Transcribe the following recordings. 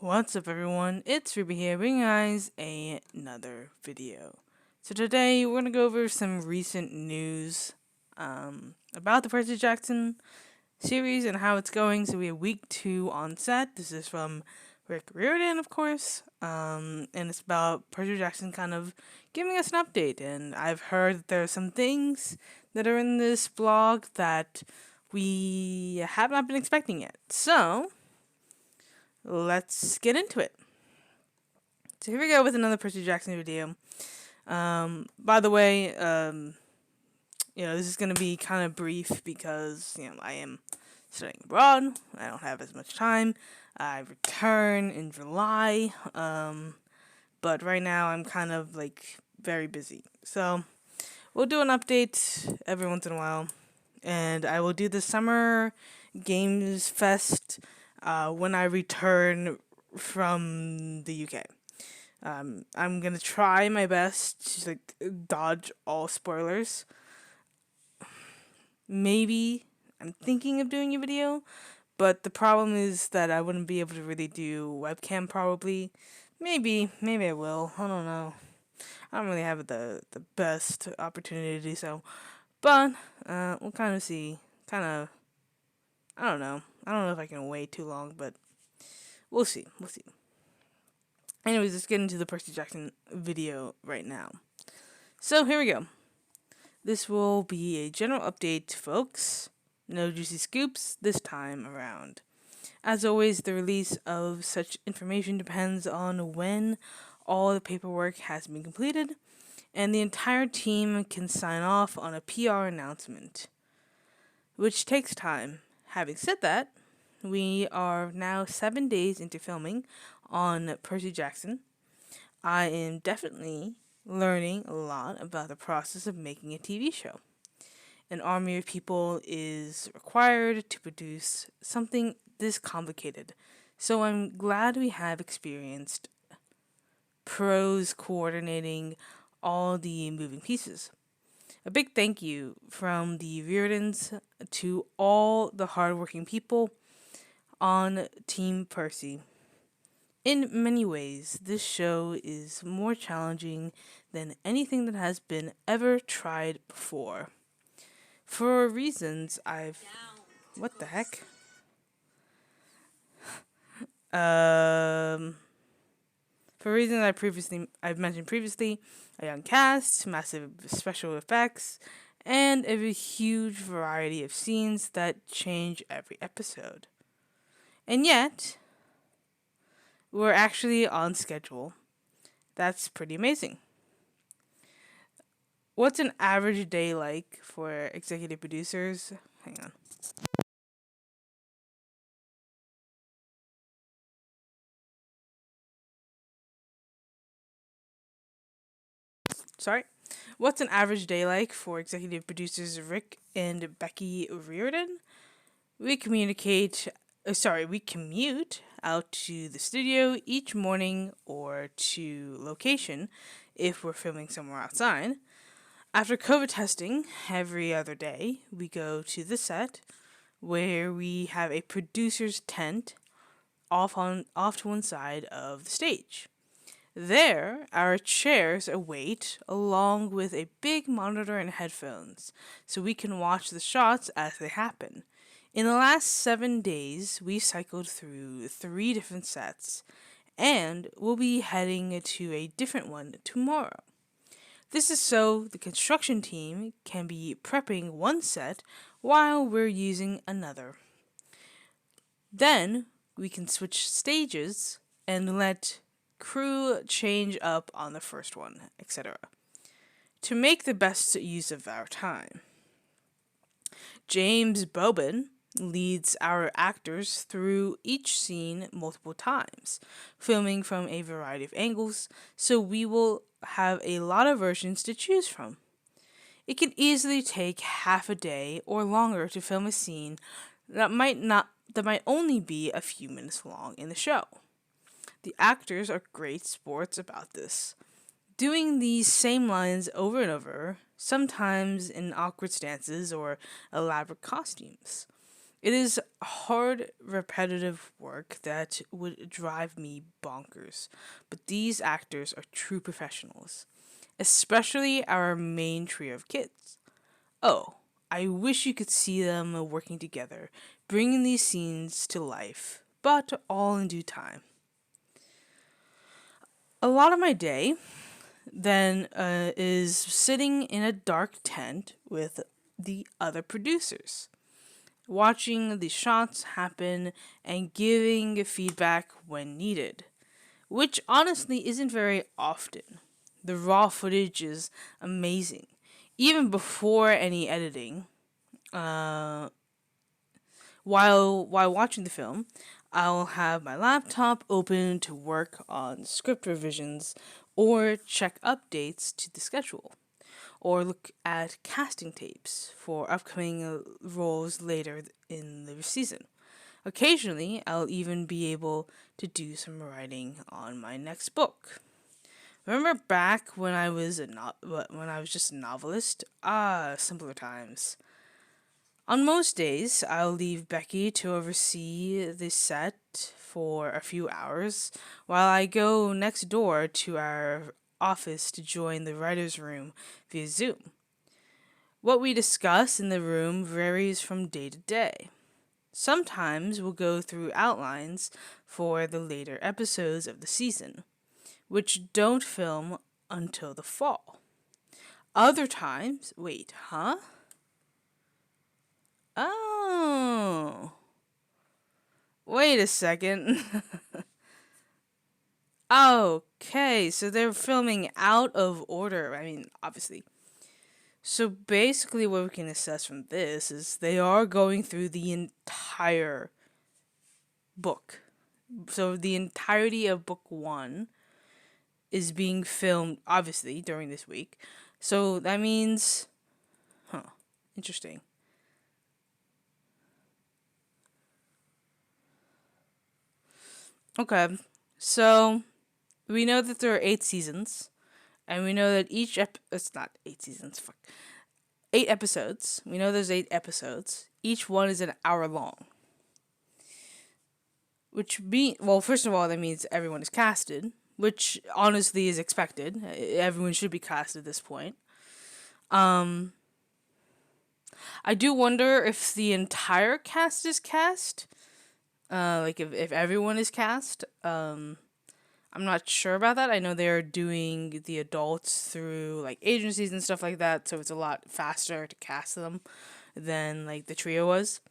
What's up everyone, it's Ruby here bringing you guys another video. So today we're going to go over some recent news about the Percy Jackson series and how it's going. So we have week 2 on set. This is from Rick Riordan, of course, and it's about Percy Jackson kind of giving us an update. And I've heard that there are some things that are in this blog that we have not been expecting yet. So let's get into it. So here we go with another Percy Jackson video. By the way, this is going to be kind of brief because, I am studying abroad. I don't have as much time. I return in July. But right now I'm kind of very busy. So we'll do an update every once in a while. And I will do the Summer Games Fest when I return from the UK. I'm gonna try my best to dodge all spoilers. Maybe I'm thinking of doing a video, but the problem is that I wouldn't be able to really do webcam probably. Maybe I will. I don't know. I don't really have the best opportunity to do so. But we'll kind of see. I don't know. I don't know if I can wait too long, but we'll see. Anyways, let's get into the Percy Jackson video right now. So here we go. This will be a general update, folks. No juicy scoops this time around. As always, the release of such information depends on when all the paperwork has been completed, and the entire team can sign off on a PR announcement, which takes time. Having said that, we are now 7 days into filming on Percy Jackson. I am definitely learning a lot about the process of making a TV show. An army of people is required to produce something this complicated, so I'm glad we have experienced pros coordinating all the moving pieces. A big thank you from the Riordans to all the hardworking people on Team Percy. In many ways, this show is more challenging than anything that has been ever tried before. For reasons I've... What the heck? For reasons I've mentioned previously, a young cast, massive special effects, and a huge variety of scenes that change every episode. And yet, we're actually on schedule. That's pretty amazing. What's an average day like for executive producers? Hang on. Sorry. What's an average day like for executive producers Rick and Becky Riordan? We commute out to the studio each morning or to location if we're filming somewhere outside. After COVID testing every other day, we go to the set where we have a producer's tent off to one side of the stage. There, our chairs await along with a big monitor and headphones so we can watch the shots as they happen. In the last 7 days, we cycled through 3 different sets, and we'll be heading to a different one tomorrow. This is so the construction team can be prepping one set while we're using another. Then, we can switch stages and let crew change up on the first one, etc. to make the best use of our time. James Bobin leads our actors through each scene multiple times, filming from a variety of angles, so we will have a lot of versions to choose from. It can easily take half a day or longer to film a scene that might only be a few minutes long in the show. The actors are great sports about this, doing these same lines over and over, sometimes in awkward stances or elaborate costumes. It is hard, repetitive work that would drive me bonkers, but these actors are true professionals, especially our main trio of kids. Oh, I wish you could see them working together, bringing these scenes to life, but all in due time. A lot of my day then is sitting in a dark tent with the other producers, watching the shots happen and giving feedback when needed, which honestly isn't very often. The raw footage is amazing. Even before any editing, uh, while watching the film, I'll have my laptop open to work on script revisions or check updates to the schedule, or look at casting tapes for upcoming roles later in the season. Occasionally, I'll even be able to do some writing on my next book. Remember back when when I was just a novelist? Ah, simpler times. On most days, I'll leave Becky to oversee the set for a few hours while I go next door to our office to join the writer's room via Zoom. What we discuss in the room varies from day to day. Sometimes we'll go through outlines for the later episodes of the season, which don't film until the fall. Other times, wait, huh? Oh, wait a second. Okay, so they're filming out of order. I mean, obviously. So basically, what we can assess from this is they are going through the entire book. So the entirety of book one is being filmed, obviously, during this week. So that means, huh, interesting. Okay, so we know that there are 8 seasons, and we know that it's not 8 seasons, fuck. 8 episodes. We know there's 8 episodes. Each one is an hour long. Well, first of all, that means everyone is casted, which honestly is expected. Everyone should be cast at this point. Um, I do wonder if the entire cast is cast. Like if everyone is cast. I'm not sure about that. I know they're doing the adults through like agencies and stuff like that, so it's a lot faster to cast them than like the trio was.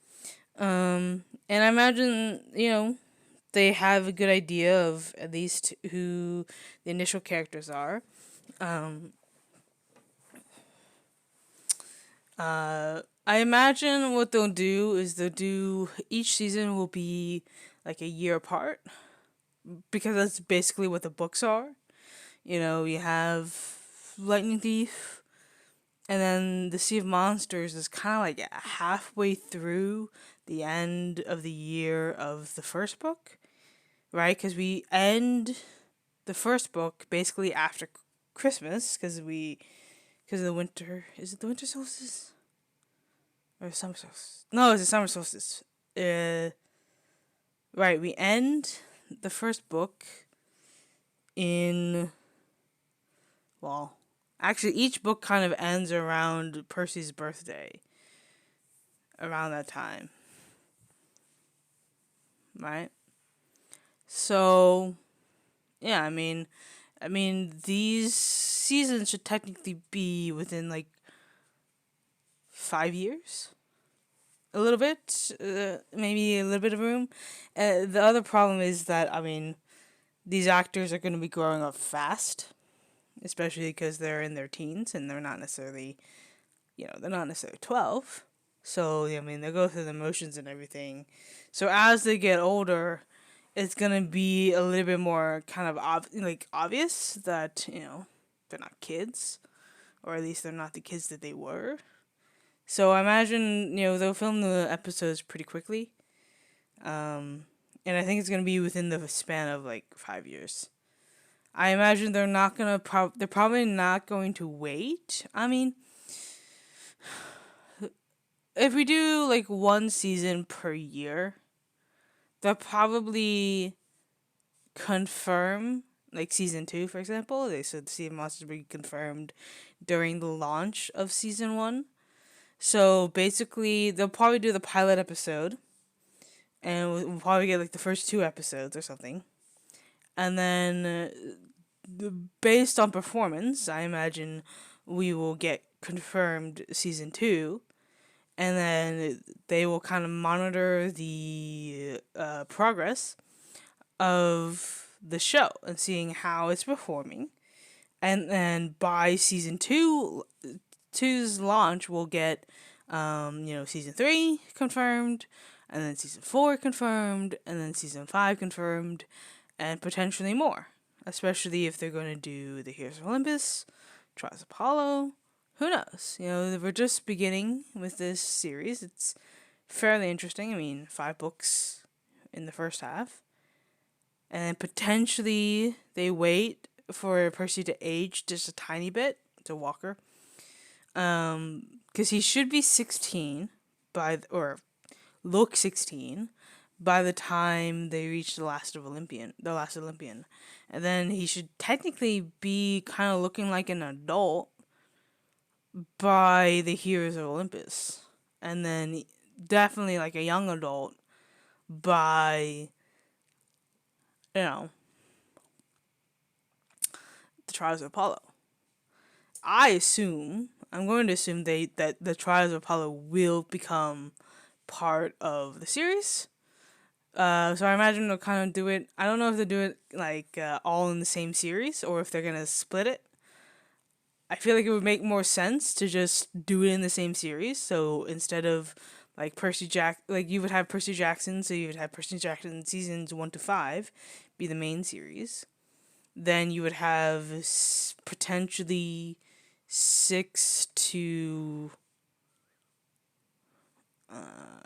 And I imagine, they have a good idea of at least who the initial characters are. Um, I imagine what they'll do is each season will be like a year apart because that's basically what the books are. You have Lightning Thief, and then the Sea of Monsters is kind of like halfway through the end of the year of the first book, right? Because we end the first book basically after Christmas because of the winter. Is it the winter solstice or summer solstice? No, it's the summer solstice. Right. We end the first book in, well, actually each book kind of ends around Percy's birthday. Around that time, right? So, yeah, I mean, these seasons should technically be within like 5 years, a little bit, maybe a little bit of room. The other problem is that these actors are going to be growing up fast, especially because they're in their teens and they're not necessarily 12. So they go through the motions and everything. So as they get older, it's gonna be a little bit more kind of obvious that they're not kids, or at least they're not the kids that they were. So I imagine they'll film the episodes pretty quickly, and I think it's gonna be within the span of like 5 years. I imagine they're probably not going to wait. I mean, if we do like one season per year, they'll probably confirm like season 2, for example. They said the Sea of Monsters will be confirmed during the launch of season 1. So basically, they'll probably do the pilot episode, and we'll probably get like the first 2 episodes or something. And then, based on performance, I imagine we will get confirmed season 2, and then they will kind of monitor the progress of the show and seeing how it's performing. And then by season two's launch, we'll get, season 3 confirmed, and then season 4 confirmed, and then season 5 confirmed, and potentially more. Especially if they're going to do the Heroes of Olympus, Trials of Apollo. Who knows? We're just beginning with this series. It's fairly interesting. I mean, 5 books in the first half. And then potentially they wait for Percy to age just a tiny bit, to Walker. Because he should be 16 or look 16 by the time they reach the last Olympian. And then he should technically be kind of looking like an adult by the Heroes of Olympus. And then definitely like a young adult by, the Trials of Apollo. I'm going to assume that the Trials of Apollo will become part of the series. So I imagine they'll kind of do it. I don't know if they'll do it like all in the same series or if they're gonna split it. I feel like it would make more sense to just do it in the same series. So instead of like you would have Percy Jackson, so you would have Percy Jackson seasons 1 to 5 be the main series. Then you would have potentially 6 to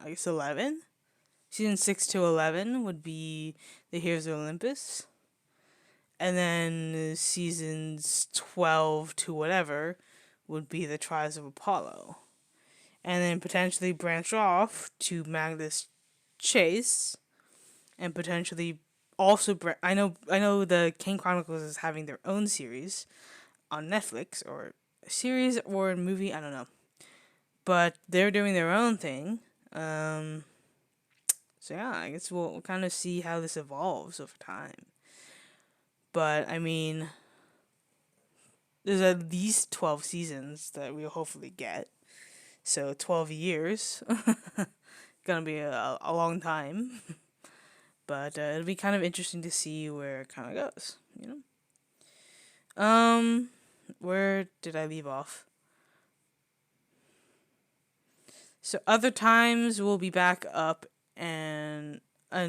11. Season 6 to 11 would be the Heroes of Olympus. And then seasons 12 to whatever would be the Trials of Apollo. And then potentially branch off to Magnus Chase. And potentially also, I know the King Chronicles is having their own series on Netflix, or a series or a movie, I don't know. But they're doing their own thing. So yeah, I guess we'll kind of see how this evolves over time. But I mean, there's at least 12 seasons that we'll hopefully get. So 12 years. Gonna be a long time. But it'll be kind of interesting to see where it kind of goes, Where did I leave off? So other times we'll be back up and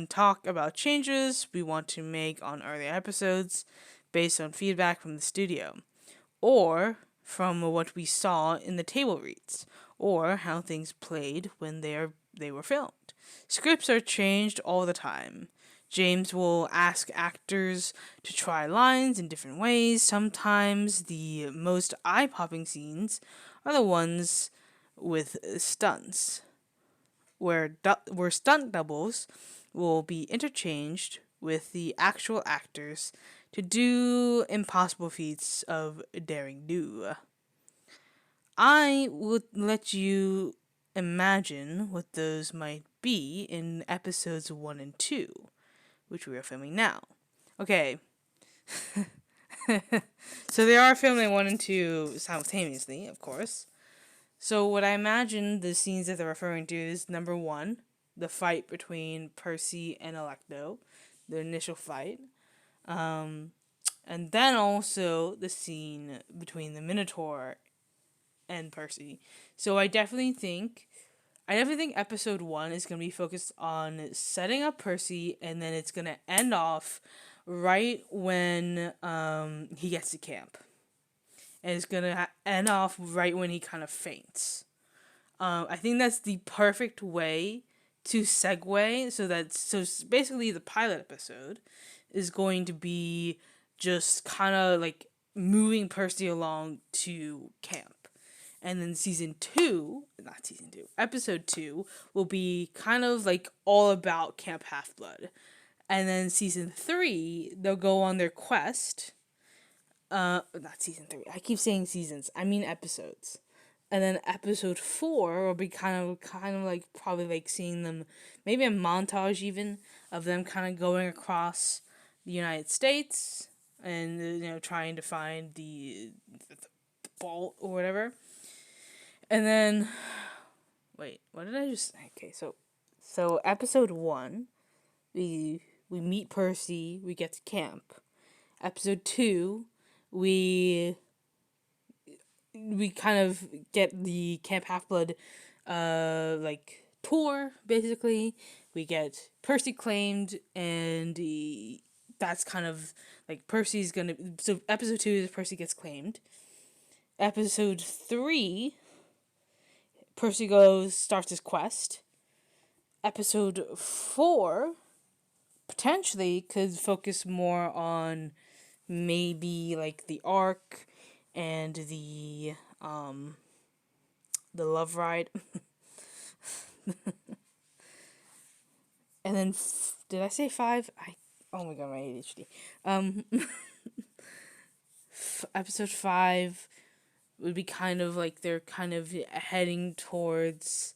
talk about changes we want to make on earlier episodes based on feedback from the studio, or from what we saw in the table reads, or how things played when they were filmed. Scripts are changed all the time. James will ask actors to try lines in different ways. Sometimes the most eye-popping scenes are the ones with stunts, where stunt doubles will be interchanged with the actual actors to do impossible feats of daring do. I would let you imagine what those might be in episodes 1 and 2, which we are filming now. Okay. So they are filming 1 and 2 simultaneously, of course. So what I imagine the scenes that they're referring to is, number 1, the fight between Percy and Alecto, the initial fight. And then also the scene between the Minotaur and Percy. So I definitely think episode 1 is going to be focused on setting up Percy, and then it's going to end off right when he gets to camp. And it's going to end off right when he kind of faints. I think that's the perfect way to segue. So basically the pilot episode is going to be just kind of like moving Percy along to camp. And then episode 2 will be kind of like all about Camp Half-Blood. And then season 3, they'll go on their quest. Not season 3. I keep saying seasons. I mean episodes. And then episode 4 will be kind of like probably like seeing them, maybe a montage even of them kind of going across the United States and trying to find the vault or whatever. And then wait, what did I just okay, so episode 1, we meet Percy, we get to camp. Episode 2, we kind of get the Camp Half-Blood like tour, basically. We get Percy claimed, and that's kind of like Percy's gonna, so episode 2 is Percy gets claimed. Episode 3, Percy starts his quest. Episode 4 potentially could focus more on maybe like the arc and the love ride. And then did I say 5? Oh my god, my ADHD. Episode 5 would be kind of like they're kind of heading towards,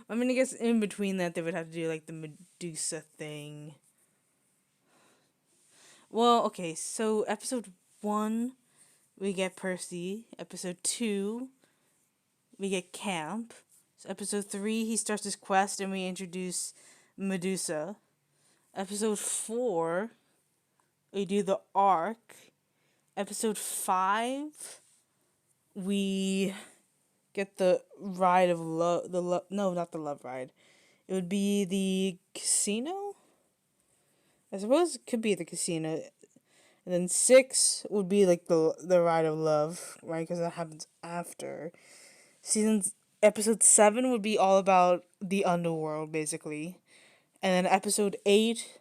I mean, I guess in between that they would have to do like the Medusa thing. Well, okay, so episode 1, we get Percy. Episode 2, we get camp. So episode 3, he starts his quest and we introduce Medusa. Episode 4, we do the arc. Episode 5, we get the ride of love. No, not the love ride. It would be the casino? I suppose it could be the casino. And then 6 would be like the ride of love, right? Because that happens after. Episode 7 would be all about the underworld, basically. And then episode 8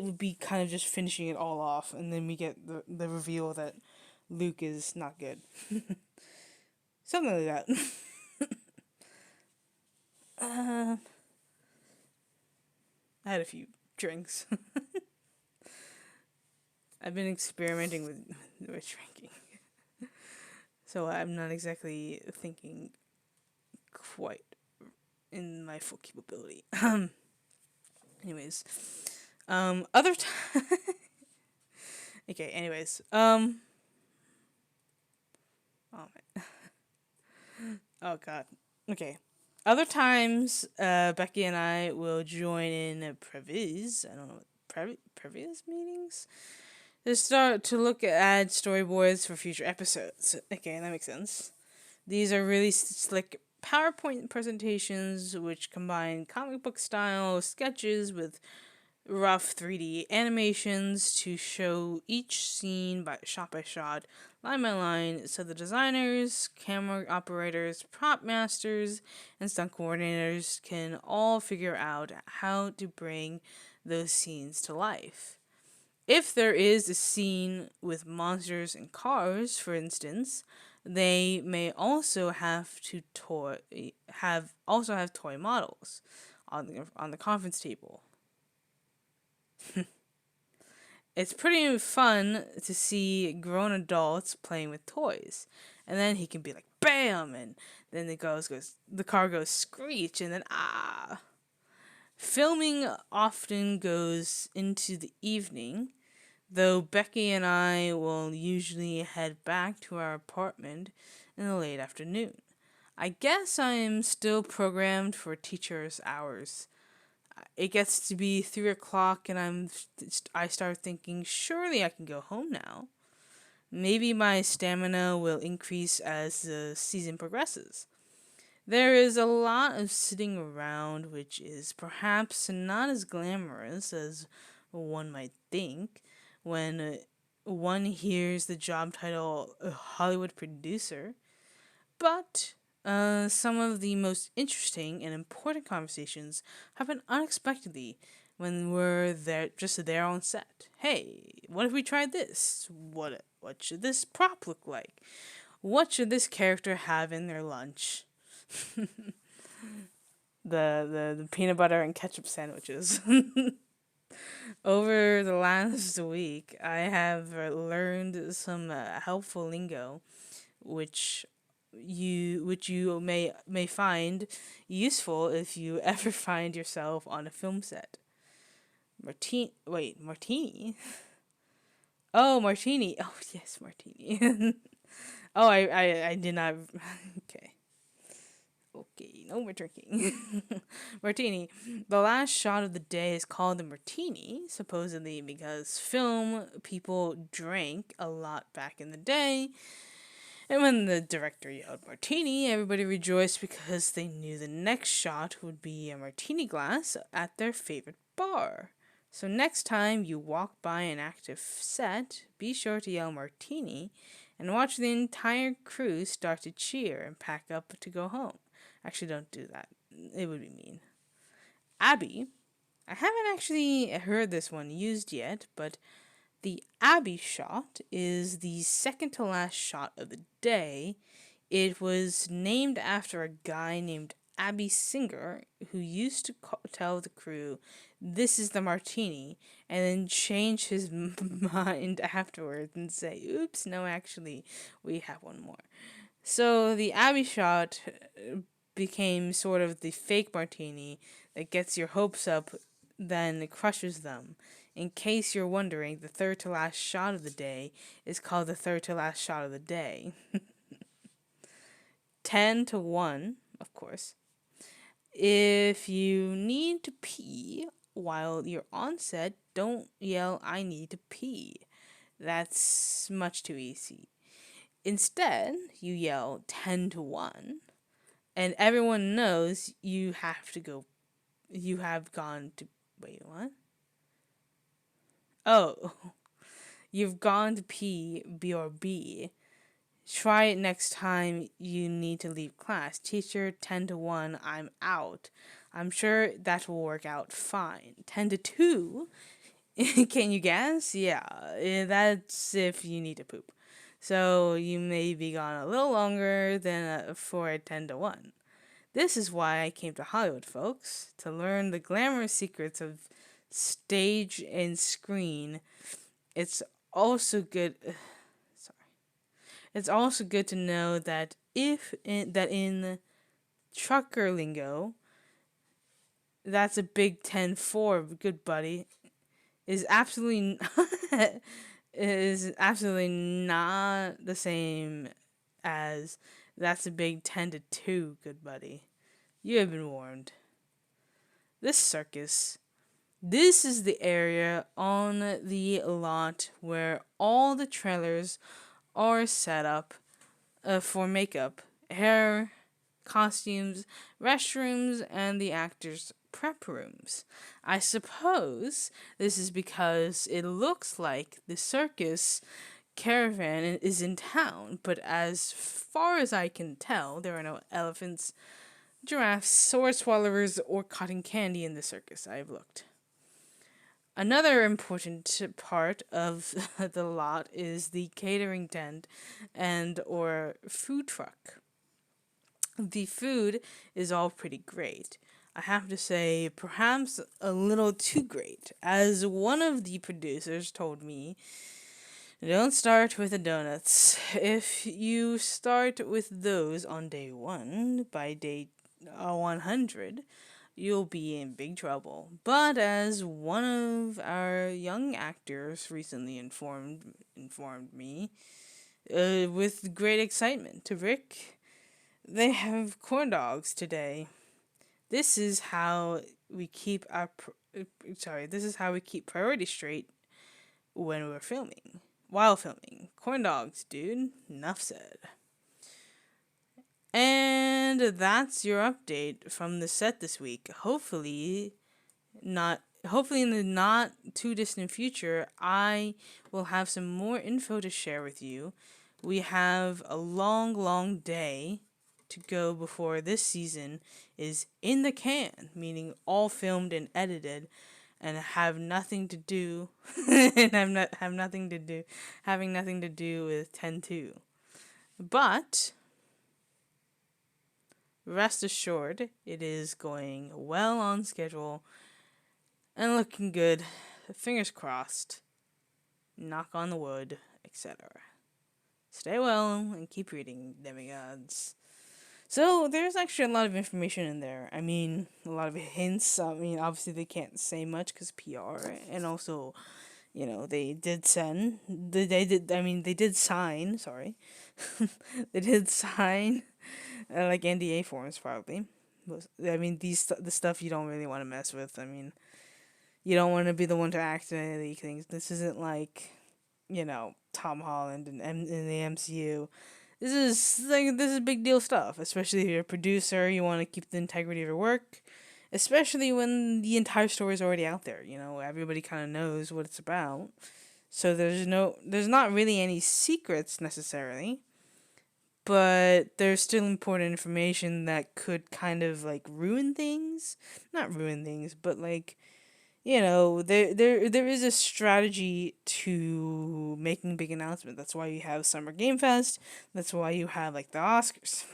would be kind of just finishing it all off. And then we get the reveal that Luke is not good. Something like that. I had a few drinks. I've been experimenting with drinking. So I'm not exactly thinking quite in my full capability. Anyways. Other time. Okay, anyways. Oh god. Okay. Other times, Becky and I will join in previs. I don't know, previous meetings? To start to look at storyboards for future episodes. Okay, that makes sense. These are really slick PowerPoint presentations which combine comic book style sketches with rough 3D animations to show each scene by shot, line by line, so the designers, camera operators, prop masters, and stunt coordinators can all figure out how to bring those scenes to life. If there is a scene with monsters and cars, for instance, they may also have toy models on the conference table. It's pretty fun to see grown adults playing with toys, and then he can be like bam, and then the car goes screech, and then ah. Filming often goes into the evening, though Becky and I will usually head back to our apartment in the late afternoon. I guess I am still programmed for teacher's hours. It gets to be 3 o'clock and I start thinking, surely I can go home now. Maybe my stamina will increase as the season progresses. There is a lot of sitting around, which is perhaps not as glamorous as one might think when one hears the job title Hollywood producer. But Some of the most interesting and important conversations happen unexpectedly when we're there, just there on set. Hey, what if we tried this? What should this prop look like? What should this character have in their lunch? The peanut butter and ketchup sandwiches. Over the last week, I have learned some helpful lingo, which you may find useful if you ever find yourself on a film set. Martini? Oh, martini. Oh, yes, martini. Oh, I did not. Okay. Okay, no more drinking. Martini. The last shot of the day is called the martini, supposedly because film people drank a lot back in the day. And when the director yelled martini, everybody rejoiced because they knew the next shot would be a martini glass at their favorite bar. So next time you walk by an active set, be sure to yell martini and watch the entire crew start to cheer and pack up to go home. Actually, don't do that. It would be mean. Abby. I haven't actually heard this one used yet, but the Abby shot is the second to last shot of the day. It was named after a guy named Abby Singer who used to tell the crew, "This is the martini," and then change his mind afterwards and say, "Oops, no, actually, we have one more." So the Abby shot became sort of the fake martini that gets your hopes up, then crushes them. In case you're wondering, the third to last shot of the day is called the third to last shot of the day. 10 to 1, of course. If you need to pee while you're on set, don't yell, "I need to pee." That's much too easy. Instead, you yell 10 to 1, and everyone knows you have to go. You have gone to. Wait, what? Oh, you've gone to pee, B or B. Try it next time you need to leave class. Teacher, 10 to 1, I'm out. I'm sure that will work out fine. 10 to 2? Can you guess? Yeah, that's if you need to poop. So you may be gone a little longer than for a 10 to 1. This is why I came to Hollywood, folks, to learn the glamorous secrets of stage and screen. It's also good. It's also good to know that in trucker lingo, that's a Big 10-4, good buddy, is absolutely is absolutely not the same as that's a Big 10-2, good buddy. You have been warned. This circus. This is the area on the lot where all the trailers are set up for makeup, hair, costumes, restrooms, and the actors' prep rooms. I suppose this is because it looks like the circus caravan is in town, but as far as I can tell, there are no elephants, giraffes, sword swallowers, or cotton candy in the circus. I've looked. Another important part of the lot is the catering tent and or food truck. The food is all pretty great. I have to say, perhaps a little too great. As one of the producers told me, don't start with the donuts. If you start with those on day 1, by day 100, you'll be in big trouble. But as one of our young actors recently informed me, with great excitement to Rick, they have corn dogs today. This is how we keep this is how we keep priorities straight when we're filming. While filming. Corn dogs, dude. Enough said. And that's your update from the set this week. Hopefully in the not too distant future, I will have some more info to share with you. We have a long, long day to go before this season is in the can, meaning all filmed and edited, and have nothing to do and have nothing to do having nothing to do with 10-2. But rest assured, it is going well on schedule and looking good. Fingers crossed. Knock on the wood, etc. Stay well and keep reading, demigods. So there's actually a lot of information in there. I mean, a lot of hints. I mean, obviously they can't say much because PR, and also, they did send. They did sign. Sorry, they did sign, like NDA forms probably. I mean, the stuff you don't really want to mess with. I mean, you don't want to be the one to accidentally leak things. This isn't like, Tom Holland in the MCU. This is big deal stuff, especially if you're a producer. You want to keep the integrity of your work, especially when the entire story is already out there. Everybody kind of knows what it's about, so there's not really any secrets necessarily, but there's still important information that could kind of like ruin things. Not ruin things, but like, there is a strategy to making big announcements. That's why you have Summer Game Fest. That's why you have like the Oscars.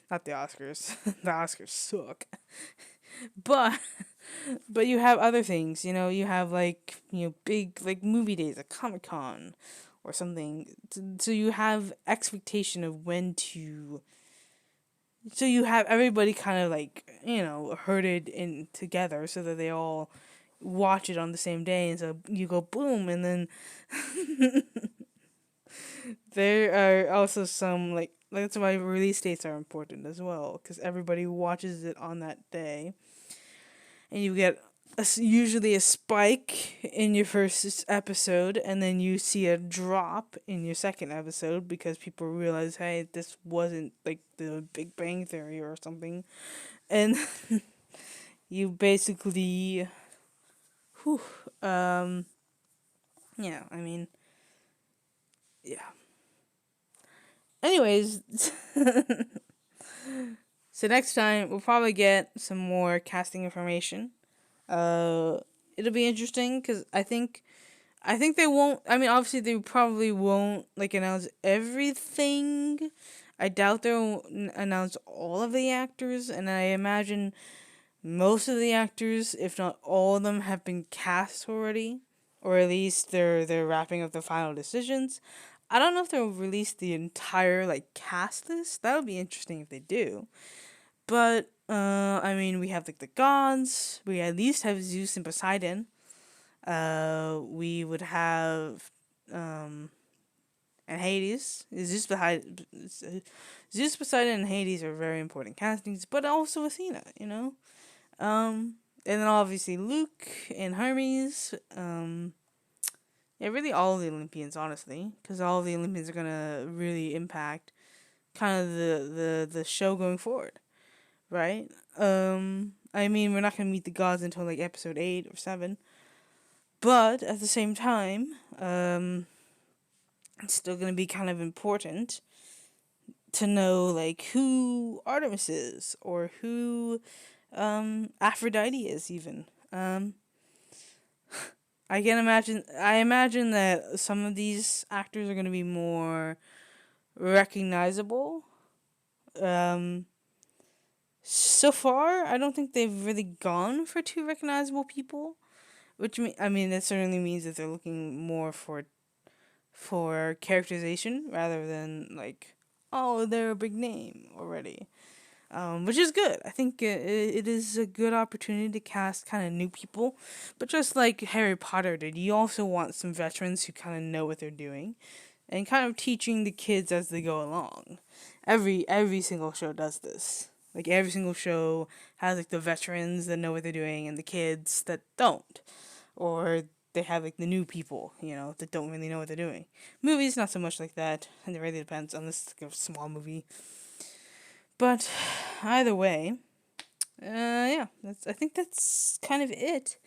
Not the Oscars. The Oscars suck. But you have other things. You have like big like movie days, like Comic-Con or something. So you have expectation of when to. So you have everybody kind of like herded in together so that they all watch it on the same day, and so you go boom, and then there are also some like that's why release dates are important as well, because everybody watches it on that day, and you get usually a spike in your first episode, and then you see a drop in your second episode because people realize, hey, this wasn't like the Big Bang Theory or something, and you basically whew, yeah, I mean, yeah. Anyways, so next time we'll probably get some more casting information. It'll be interesting because I think they won't. I mean, obviously they probably won't like announce everything. I doubt they'll announce all of the actors, and I imagine most of the actors, if not all of them, have been cast already, or at least they're wrapping up the final decisions. I don't know if they'll release the entire like cast list. That would be interesting if they do. But I mean, we have like the gods. We at least have Zeus and Poseidon. We would have and Hades. Zeus, Poseidon, and Hades are very important castings, but also Athena. And then obviously Luke and Hermes. Yeah, really all of the Olympians, honestly, because all of the Olympians are gonna really impact kind of the show going forward, right? I mean, we're not gonna meet the gods until like episode 8 or 7, but at the same time, it's still gonna be kind of important to know like who Artemis is or who Aphrodite is even. I imagine that some of these actors are going to be more recognizable. So far, I don't think they've really gone for two recognizable people, that certainly means that they're looking more for characterization rather than like, oh, they're a big name already. Which is good. I think it is a good opportunity to cast kind of new people. But just like Harry Potter did, you also want some veterans who kind of know what they're doing and kind of teaching the kids as they go along. Every single show does this. Like every single show has like the veterans that know what they're doing and the kids that don't. Or they have like the new people, that don't really know what they're doing. Movies, not so much like that. And it really depends on this like a small movie. But either way, yeah, I think that's kind of it.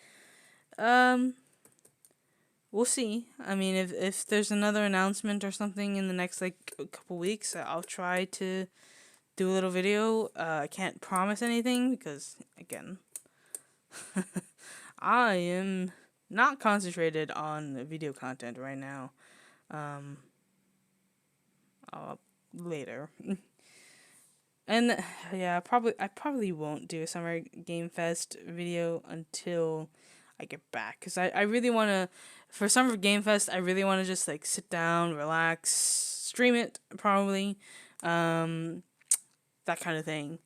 We'll see. I mean, if there's another announcement or something in the next like a couple weeks, I'll try to do a little video. I can't promise anything because, again, I am not concentrated on video content right now. Um, Later. And yeah, I probably won't do a Summer Game Fest video until I get back, because I really want to, for Summer Game Fest, I really want to just like sit down, relax, stream it probably, um, that kind of thing,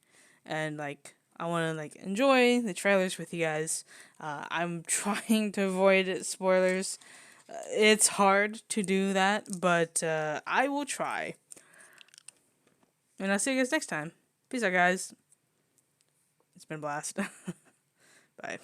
and like I want to like enjoy the trailers with you guys. I'm trying to avoid spoilers. It's hard to do that, but I will try. And I'll see you guys next time. Peace out, guys. It's been a blast. Bye.